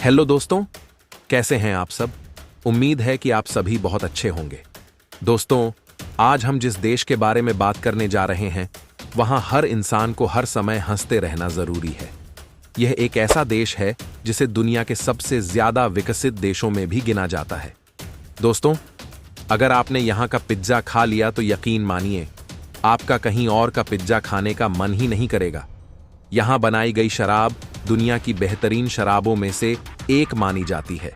Hello दोस्तों, कैसे हैं आप सब। उम्मीद है कि आप सभी बहुत अच्छे होंगे। दोस्तों, आज हम जिस देश के बारे में बात करने जा रहे हैं, वहां हर इंसान को हर समय हंसते रहना जरूरी है। यह एक ऐसा देश है जिसे दुनिया के सबसे ज्यादा विकसित देशों में भी गिना जाता है। दोस्तों, अगर आपने यहां का पिज्जा खा लिया तो यकीन मानिए, आपका कहीं और का पिज्जा खाने का मन ही नहीं करेगा। यहां बनाई गई शराब दुनिया की बेहतरीन शराबों में से एक मानी जाती है।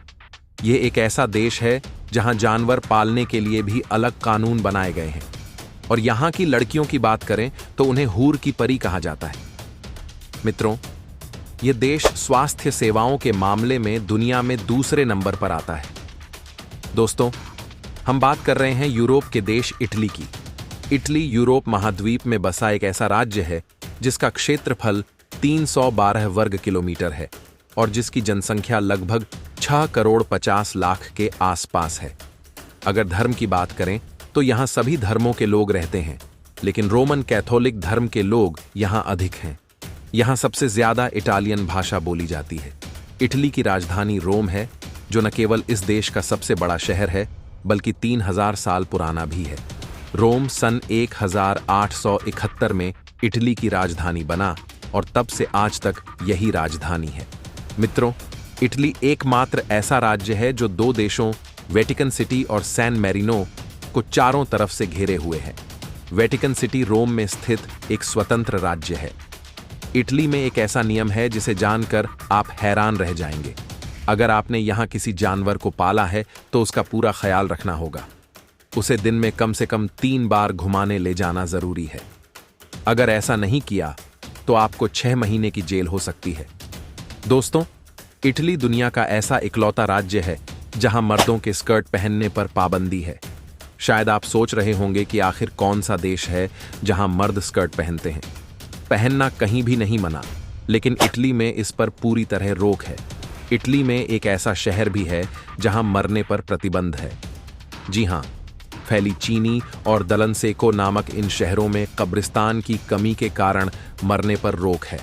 यह एक ऐसा देश है जहां जानवर पालने के लिए भी अलग कानून बनाए गए हैं। और यहां की लड़कियों की बात करें तो उन्हें हूर की परी कहा जाता है। मित्रों, यह देश स्वास्थ्य सेवाओं के मामले में दुनिया में दूसरे नंबर पर आता है। दोस्तों, हम बात कर रहे हैं यूरोप के देश इटली की। इटली यूरोप महाद्वीप में बसा एक ऐसा राज्य है जिसका क्षेत्रफल 312 वर्ग किलोमीटर है और जिसकी जनसंख्या लगभग 6 करोड़ 50 लाख के आसपास है। अगर धर्म की बात करें तो यहां सभी धर्मों के लोग रहते हैं, लेकिन रोमन कैथोलिक धर्म के लोग यहां अधिक हैं। यहां सबसे ज्यादा इटालियन भाषा बोली जाती है। इटली की राजधानी रोम है, जो न केवल इस देश का सबसे बड़ा शहर है बल्कि 3000 साल पुराना भी है। रोम सन 1871 में इटली की राजधानी बना और तब से आज तक यही राजधानी है। मित्रों, इटली एकमात्र ऐसा राज्य है जो दो देशों वेटिकन सिटी और सैन मैरिनो को चारों तरफ से घेरे हुए है। वेटिकन सिटी रोम में स्थित एक स्वतंत्र राज्य है। इटली में एक ऐसा नियम है जिसे जानकर आप हैरान रह जाएंगे। अगर आपने यहां किसी जानवर को पाला है तो उसका पूरा ख्याल रखना होगा। उसे दिन में कम से कम 3 बार घुमाने ले जाना जरूरी है। अगर ऐसा नहीं किया तो आपको 6 महीने की जेल हो सकती है। दोस्तों, इटली दुनिया का ऐसा इकलौता राज्य है जहां मर्दों के स्कर्ट पहनने पर पाबंदी है। शायद आप सोच रहे होंगे कि आखिर कौन सा देश है जहां मर्द स्कर्ट पहनते हैं। पहनना कहीं भी नहीं मना, लेकिन इटली में इस पर पूरी तरह रोक है। इटली में एक ऐसा शहर भी है जहां मरने पर प्रतिबंध है। जी हां, फेलिचीनी और दलनसेको नामक इन शहरों में कब्रिस्तान की कमी के कारण मरने पर रोक है।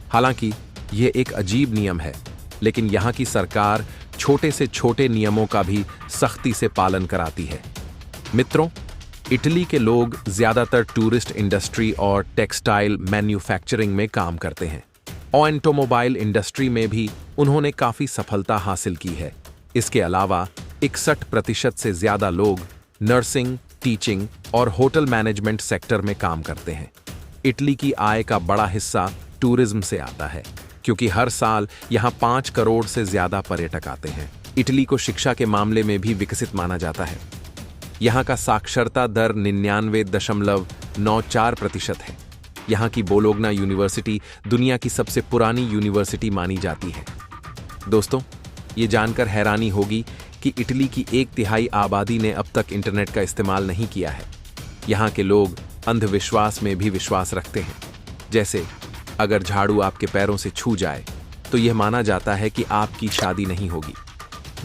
हालांकि यह एक अजीब नियम है, लेकिन यहां की सरकार छोटे से छोटे नियमों का भी सख्ती से पालन कराती है। मित्रों, इटली के लोग ज्यादातर टूरिस्ट इंडस्ट्री और टेक्सटाइल मैन्युफैक्चरिंग में काम करते हैं। ऑटोमोबाइल इंडस्ट्री में भी उन्होंने काफी सफलता हासिल की है। इसके अलावा 61% से ज्यादा लोग नर्सिंग, टीचिंग और होटल मैनेजमेंट सेक्टर में काम करते हैं। इटली की आय का बड़ा हिस्सा टूरिज्म से आता है, क्योंकि हर साल यहां 5 करोड़ से ज्यादा पर्यटक आते हैं। इटली को शिक्षा के मामले में भी विकसित माना जाता है। यहां का साक्षरता दर 99.94% है। यहां की बोलोग्ना यूनिवर्सिटी दुनिया की सबसे पुरानी यूनिवर्सिटी मानी जाती है। दोस्तों, ये जानकर हैरानी होगी कि इटली की 1/3 आबादी ने अब तक इंटरनेट का इस्तेमाल नहीं किया है। यहाँ के लोग अंधविश्वास में भी विश्वास रखते हैं। जैसे अगर झाड़ू आपके पैरों से छू जाए तो यह माना जाता है कि आपकी शादी नहीं होगी।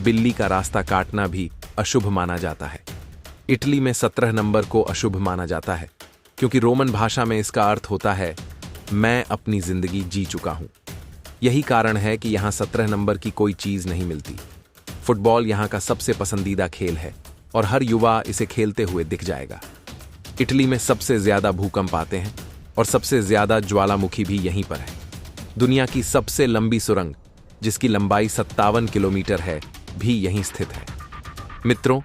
बिल्ली का रास्ता काटना भी अशुभ माना जाता है। इटली में 17 नंबर को अशुभ माना जाता है, क्योंकि रोमन भाषा में इसका अर्थ होता है मैं अपनी जिंदगी जी चुका हूं। यही कारण है कि यहां 17 नंबर की कोई चीज नहीं मिलती। फुटबॉल यहां का सबसे पसंदीदा खेल है और हर युवा इसे खेलते हुए दिख जाएगा। इटली में सबसे ज्यादा भूकंप आते हैं और सबसे ज्यादा ज्वालामुखी भी यहीं पर है। दुनिया की सबसे लंबी सुरंग, जिसकी लंबाई 57 किलोमीटर है, भी यहीं स्थित है। मित्रों,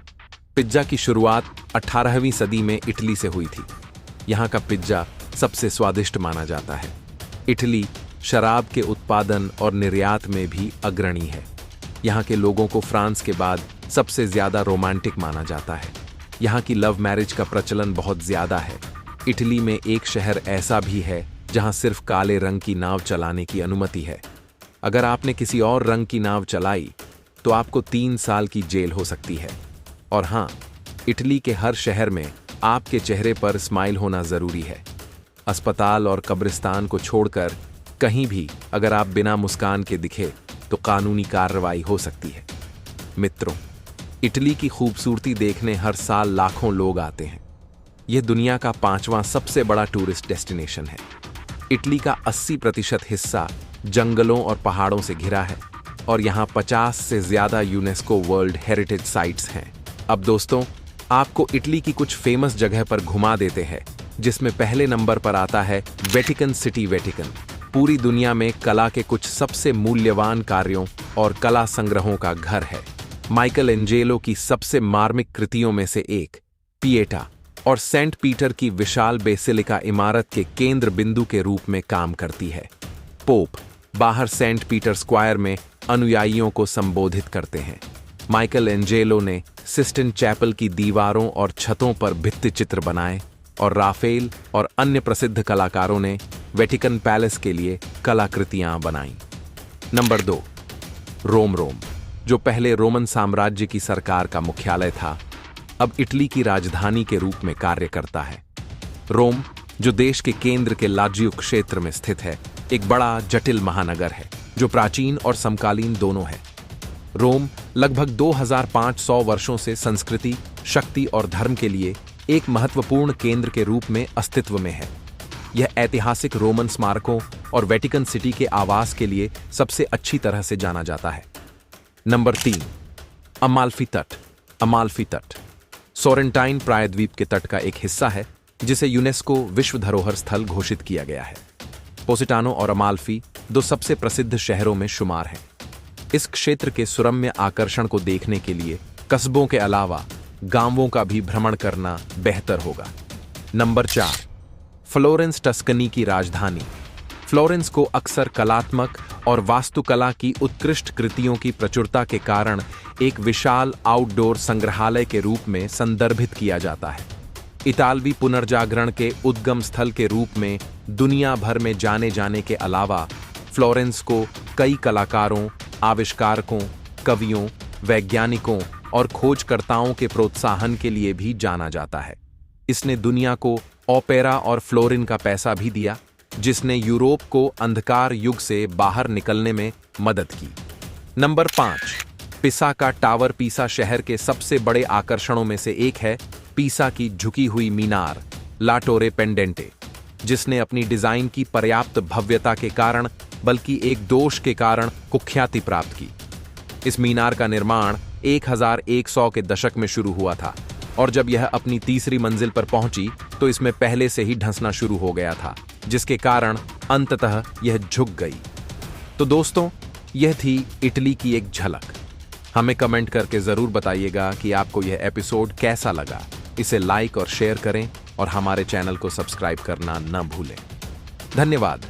पिज्जा की शुरुआत 18वीं सदी में इटली से हुई थी। यहां का पिज्जा सबसे स्वादिष्ट माना जाता है। इटली शराब के उत्पादन और निर्यात में भी अग्रणी है। यहाँ के लोगों को फ्रांस के बाद सबसे ज्यादा रोमांटिक माना जाता है। यहाँ की लव मैरिज का प्रचलन बहुत ज्यादा है। इटली में एक शहर ऐसा भी है जहाँ सिर्फ काले रंग की नाव चलाने की अनुमति है। अगर आपने किसी और रंग की नाव चलाई तो आपको 3 साल की जेल हो सकती है। और हाँ, इटली के हर शहर में आपके चेहरे पर स्माइल होना जरूरी है। अस्पताल और कब्रिस्तान को छोड़कर कहीं भी अगर आप बिना मुस्कान के दिखे तो कानूनी कार्रवाई हो सकती है। मित्रों, इटली की खूबसूरती देखने हर साल लाखों लोग आते हैं। यह दुनिया का 5वां सबसे बड़ा टूरिस्ट डेस्टिनेशन है। इटली का 80% हिस्सा जंगलों और पहाड़ों से घिरा है और यहाँ 50 से ज्यादा यूनेस्को वर्ल्ड हेरिटेज साइट्स हैं। अब दोस्तों, आपको इटली की कुछ फेमस जगह पर घुमा देते हैं, जिसमें पहले नंबर पर आता है वेटिकन सिटी। वेटिकन पूरी दुनिया में कला के कुछ सबसे मूल्यवान कार्यों और कला संग्रहों का घर है। माइकल एंजेलो की सबसे मार्मिक कृतियों में से एक पिएटा और सेंट पीटर की विशाल बेसिलिका इमारत के केंद्र बिंदु के रूप में काम करती है। पोप बाहर सेंट पीटर स्क्वायर में अनुयायियों को संबोधित करते हैं। माइकल एंजेलो ने सिस्टिन चैपल की दीवारों और छतों पर भित्ति चित्र बनाए और राफेल और अन्य प्रसिद्ध कलाकारों ने वेटिकन पैलेस के लिए कलाकृतियां बनाईं। नंबर 2, रोम। जो पहले रोमन साम्राज्य की सरकार का मुख्यालय था, अब इटली की राजधानी के रूप में कार्य करता है। रोम, जो देश के केंद्र के लाजियो क्षेत्र में स्थित है, एक बड़ा जटिल महानगर है जो प्राचीन और समकालीन दोनों है। रोम लगभग 2500 वर्षों से संस्कृति, शक्ति और धर्म के लिए एक महत्वपूर्ण केंद्र के रूप में अस्तित्व में है। यह ऐतिहासिक रोमन स्मारकों और वेटिकन सिटी के आवास के लिए सबसे अच्छी तरह से जाना जाता है। नंबर 3, अमाल्फी तट। अमाल्फी तट सोरेंटाइन प्रायद्वीप के तट का एक हिस्सा है, जिसे यूनेस्को विश्व धरोहर स्थल घोषित किया गया है। पोसिटानो और अमाल्फी 2 सबसे प्रसिद्ध शहरों में शुमार हैं। इस क्षेत्र के सुरम्य आकर्षण को देखने के लिए कस्बों के अलावा गांवों का भी भ्रमण करना बेहतर होगा। नंबर 4, फ्लोरेंस, टस्कनी की राजधानी। फ्लोरेंस को अक्सर कलात्मक और वास्तुकला की उत्कृष्ट कृतियों की प्रचुरता के कारण एक विशाल आउटडोर संग्रहालय के रूप में संदर्भित किया जाता है। इतालवी पुनर्जागरण के उद्गम स्थल के रूप में दुनिया भर में जाने जाने के अलावा फ्लोरेंस को कई कलाकारों, आविष्कारकों, कवियों, वैज्ञानिकों और खोजकर्ताओं के प्रोत्साहन के लिए भी जाना जाता है। इसने दुनिया को ओपेरा और फ्लोरिन का पैसा भी दिया, जिसने यूरोप को अंधकार युग से बाहर निकलने में मदद की। नंबर 5, पिसा का टावर। पीसा शहर के सबसे बड़े आकर्षणों में से एक है पीसा की झुकी हुई मीनार, ला टोरे पेंडेंटे, जिसने अपनी डिजाइन की पर्याप्त भव्यता के कारण बल्कि एक दोष के कारण कुख्याति प्राप्त की। इस मीनार का निर्माण 1100 के दशक में शुरू हुआ था और जब यह अपनी तीसरी मंजिल पर पहुंची तो इसमें पहले से ही ढंसना शुरू हो गया था, जिसके कारण अंततः यह झुक गई। तो दोस्तों, यह थी इटली की एक झलक। हमें कमेंट करके जरूर बताइएगा कि आपको यह एपिसोड कैसा लगा। इसे लाइक और शेयर करें और हमारे चैनल को सब्सक्राइब करना न भूलें। धन्यवाद।